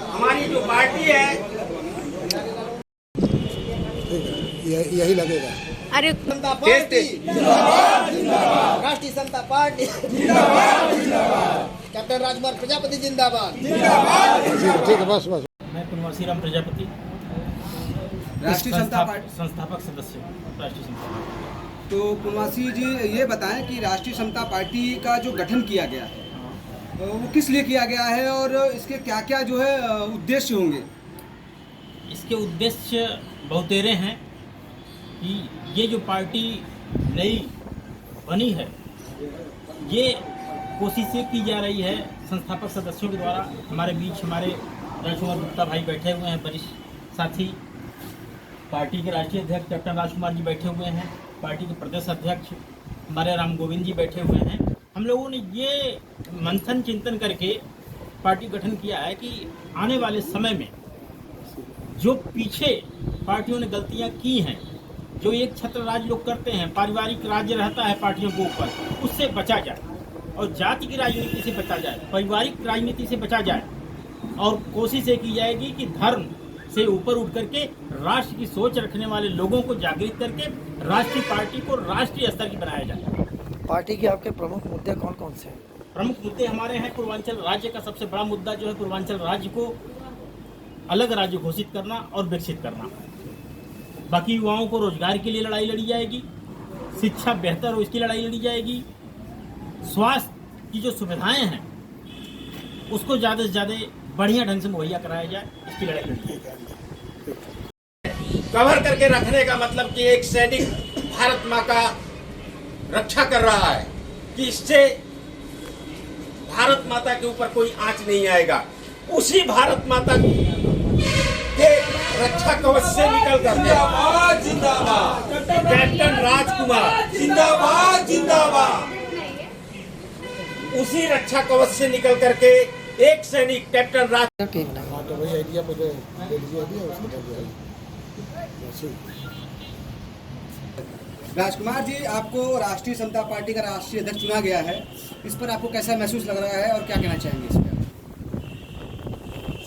हमारी जो पार्टी है यही लगेगा। अरे जनता पार्टी जिंदाबाद जिंदाबाद, राष्ट्रीय जनता पार्टी जिंदाबाद जिंदाबाद, कैप्टन राजकुमार प्रजापति जिंदाबाद जिंदाबाद। ठीक है, बस बस। मैं पुनवासी राम प्रजापति, राष्ट्रीय जनता पार्टी संस्थापक सदस्य, राष्ट्रीय जनता पार्टी। तो पुनवासी जी ये बताएं कि राष्ट्रीय जनता पार्टी का जो गठन किया गया है वो किस लिए किया गया है और इसके क्या क्या जो है उद्देश्य होंगे? इसके उद्देश्य बहुतेरे हैं कि ये जो पार्टी नई बनी है, ये कोशिशें की जा रही है संस्थापक सदस्यों के द्वारा। हमारे बीच हमारे राजकुमार गुप्ता भाई बैठे हुए हैं, वरिष्ठ साथी। पार्टी के राष्ट्रीय अध्यक्ष कैप्टन राजकुमार जी बैठे हुए हैं। पार्टी के प्रदेश अध्यक्ष हमारे राम गोविंद जी बैठे हुए हैं। हम लोगों ने ये मंथन चिंतन करके पार्टी गठन किया है कि आने वाले समय में जो पीछे पार्टियों ने गलतियां की हैं, जो एक छत्र राज लोग करते हैं, पारिवारिक राज्य रहता है पार्टियों के ऊपर, उससे बचा जाए और जाति की राजनीति से बचा जाए, पारिवारिक राजनीति से बचा जाए और कोशिश ये की जाएगी कि धर्म से ऊपर उठ करके राष्ट्र की सोच रखने वाले लोगों को जागृत करके राष्ट्रीय पार्टी को राष्ट्रीय स्तर की बनाया जाए। पार्टी के आपके प्रमुख मुद्दे कौन कौन से हैं? प्रमुख मुद्दे हमारे हैं, पूर्वांचल राज्य का सबसे बड़ा मुद्दा जो है पूर्वांचल राज्य को अलग राज्य घोषित करना और विकसित करना। बाकी युवाओं को रोजगार के लिए लड़ाई लड़ी जाएगी, शिक्षा बेहतर हो इसकी लड़ाई लड़ी जाएगी, स्वास्थ्य की जो सुविधाएं हैं उसको ज़्यादा से ज़्यादा बढ़िया ढंग से मुहैया कराया जाए, इसकी लड़ाई लड़ी जाएगी। कवर करके रखने का मतलब कि एक सैनिक भारत माँ का रक्षा कर रहा है कि इससे भारत माता के ऊपर कोई आंच नहीं आएगा। उसी भारत माता के रक्षा कवच से निकल कर जिंदाबाद कैप्टन राजकुमार जिंदाबाद जिंदाबाद, उसी रक्षा कवच से निकल करके एक सैनिक कैप्टन राज ठीक ना, हाँ तो वही आइडिया मुझे दे दीजिए अभी और उसको कर दिया। राजकुमार जी, आपको राष्ट्रीय जनता पार्टी का राष्ट्रीय अध्यक्ष चुना गया है, इस पर आपको कैसा महसूस लग रहा है और क्या कहना चाहेंगे इस पर?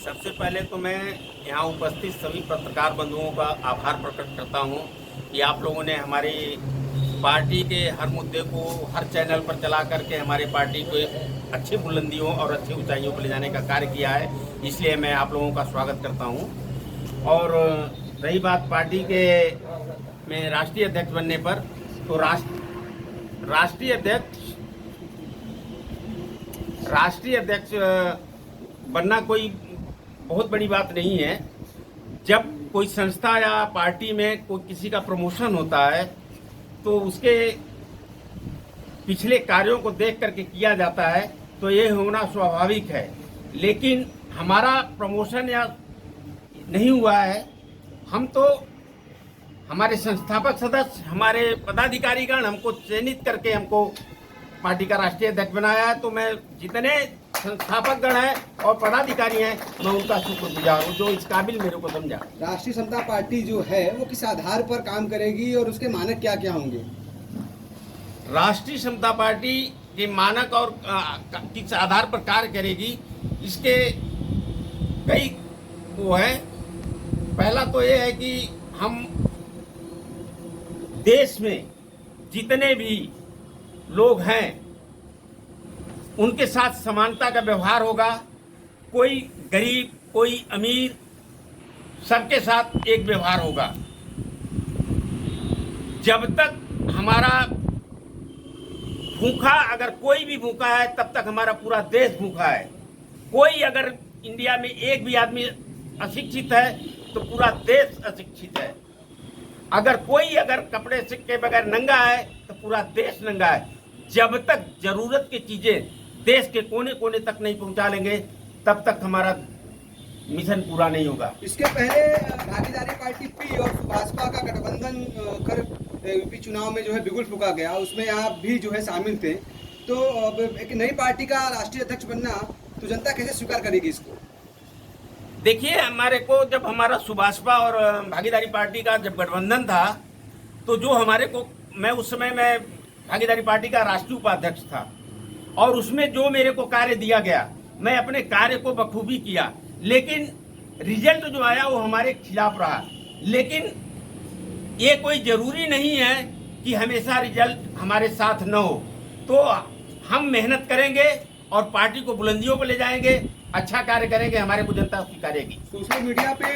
सबसे पहले तो मैं यहाँ उपस्थित सभी पत्रकार बंधुओं का आभार प्रकट करता हूँ कि आप लोगों ने हमारी पार्टी के हर मुद्दे को हर चैनल पर चला करके हमारी पार्टी को अच्छी बुलंदियों और अच्छी ऊंचाइयों पर ले जाने का कार्य किया है, इसलिए मैं आप लोगों का स्वागत करता हूँ। और रही बात पार्टी के में राष्ट्रीय अध्यक्ष बनने पर, तो राष्ट्रीय अध्यक्ष बनना कोई बहुत बड़ी बात नहीं है। जब कोई संस्था या पार्टी में कोई किसी का प्रमोशन होता है तो उसके पिछले कार्यों को देख करके किया जाता है, तो ये होना स्वाभाविक है। लेकिन हमारा प्रमोशन या नहीं हुआ है, हम तो हमारे संस्थापक सदस्य, हमारे पदाधिकारीगण हमको चयनित करके हमको पार्टी का राष्ट्रीय अध्यक्ष बनाया है। तो मैं जितने संस्थापक गण हैं और पदाधिकारी हैं, मैं उनका शुक्रगुजार हूँ जो इस काबिल मेरे को समझा। राष्ट्रीय जनता पार्टी जो है वो किस आधार पर काम करेगी और उसके मानक क्या क्या होंगे? राष्ट्रीय समता पार्टी के मानक और किस आधार पर कार्य करेगी, इसके कई वो है। पहला तो ये है कि हम देश में जितने भी लोग हैं उनके साथ समानता का व्यवहार होगा। कोई गरीब, कोई अमीर, सबके साथ एक व्यवहार होगा। जब तक हमारा भूखा, अगर कोई भी भूखा है तब तक हमारा पूरा देश भूखा है। कोई अगर इंडिया में एक भी आदमी अशिक्षित है तो पूरा देश अशिक्षित है। अगर कोई अगर कपड़े के बगैर नंगा है तो पूरा देश नंगा है। जब तक जरूरत की चीजें देश के कोने कोने तक नहीं पहुंचा लेंगे तब तक हमारा मिशन पूरा नहीं होगा। इसके पहले भागीदारी पार्टी पी और भाजपा का गठबंधन कर यूपी चुनाव में जो है बिगुल फूका गया, उसमें आप भी जो है शामिल थे। तो अब एक नई पार्टी का राष्ट्रीय अध्यक्ष बनना, तो जनता कैसे स्वीकार करेगी इसको? देखिए, हमारे को जब हमारा सुभाषपा और भागीदारी पार्टी का जब गठबंधन था तो जो हमारे को, मैं उस समय मैं भागीदारी पार्टी का राष्ट्रीय उपाध्यक्ष था और उसमें जो मेरे को कार्य दिया गया मैं अपने कार्य को बखूबी किया, लेकिन रिजल्ट जो आया वो हमारे खिलाफ रहा। लेकिन ये कोई जरूरी नहीं है कि हमेशा रिजल्ट हमारे साथ न हो, तो हम मेहनत करेंगे और पार्टी को बुलंदियों पर ले जाएंगे, अच्छा कार्य करेंगे, हमारे को जनता स्वीकारेगी। सोशल मीडिया पे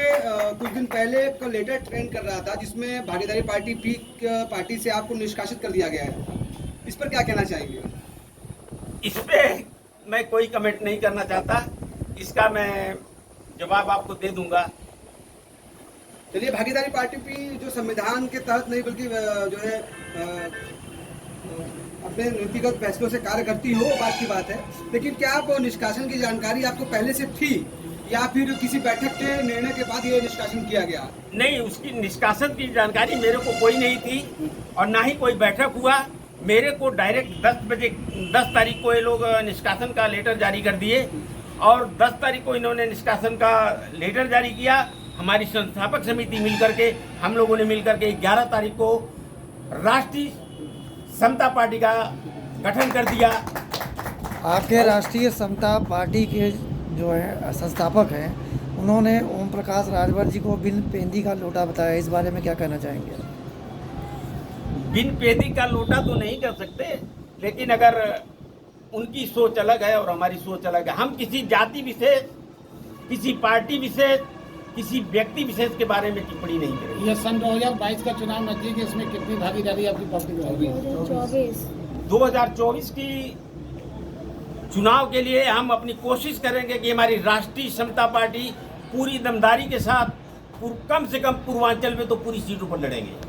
कुछ दिन पहले एक लेटर ट्रेंड कर रहा था जिसमें भागीदारी पार्टी से आपको निष्कासित कर दिया गया है, इस पर क्या कहना चाहेंगे? इस पे मैं कोई कमेंट नहीं करना चाहता, इसका मैं जवाब आपको दे दूंगा। चलिए, भागीदारी पार्टी जो संविधान के तहत नहीं बल्कि जो है अपने नीतिगत फैसलों से कार्य करती हो, बात की बात है, लेकिन क्या आप निष्कासन की जानकारी आपको पहले से थी या फिर किसी बैठक के निर्णय के बाद ये निष्कासन किया गया? नहीं, उसकी निष्कासन की जानकारी मेरे को कोई नहीं थी और ना ही कोई बैठक हुआ। मेरे को डायरेक्ट 10 तारीख को ये लोग निष्कासन का लेटर जारी कर दिए और 10 तारीख को इन्होंने निष्कासन का लेटर जारी किया। हमारी संस्थापक समिति मिलकर के, हम लोगों ने मिलकर के 11 तारीख को राष्ट्रीय समता पार्टी का गठन कर दिया। आपके राष्ट्रीय समता पार्टी के जो है संस्थापक हैं, उन्होंने ओम प्रकाश राजभर जी को बिन पेंदी का लोटा बताया, इस बारे में क्या कहना चाहेंगे? बिन पेंदी का लोटा तो नहीं कर सकते, लेकिन अगर उनकी सोच अलग है और हमारी सोच अलग है, हम किसी जाति विशेष, किसी पार्टी विशेष, किसी व्यक्ति विशेष के बारे में टिप्पणी नहीं करेंगे। ये सन 2022 का चुनाव नजदीक है, इसमें कितनी भागीदारी आपकी पार्टी में होगी? 2024 की चुनाव के लिए हम अपनी कोशिश करेंगे कि हमारी राष्ट्रीय समता पार्टी पूरी दमदारी के साथ कम से कम पूर्वांचल में तो पूरी सीटों पर लड़ेंगे।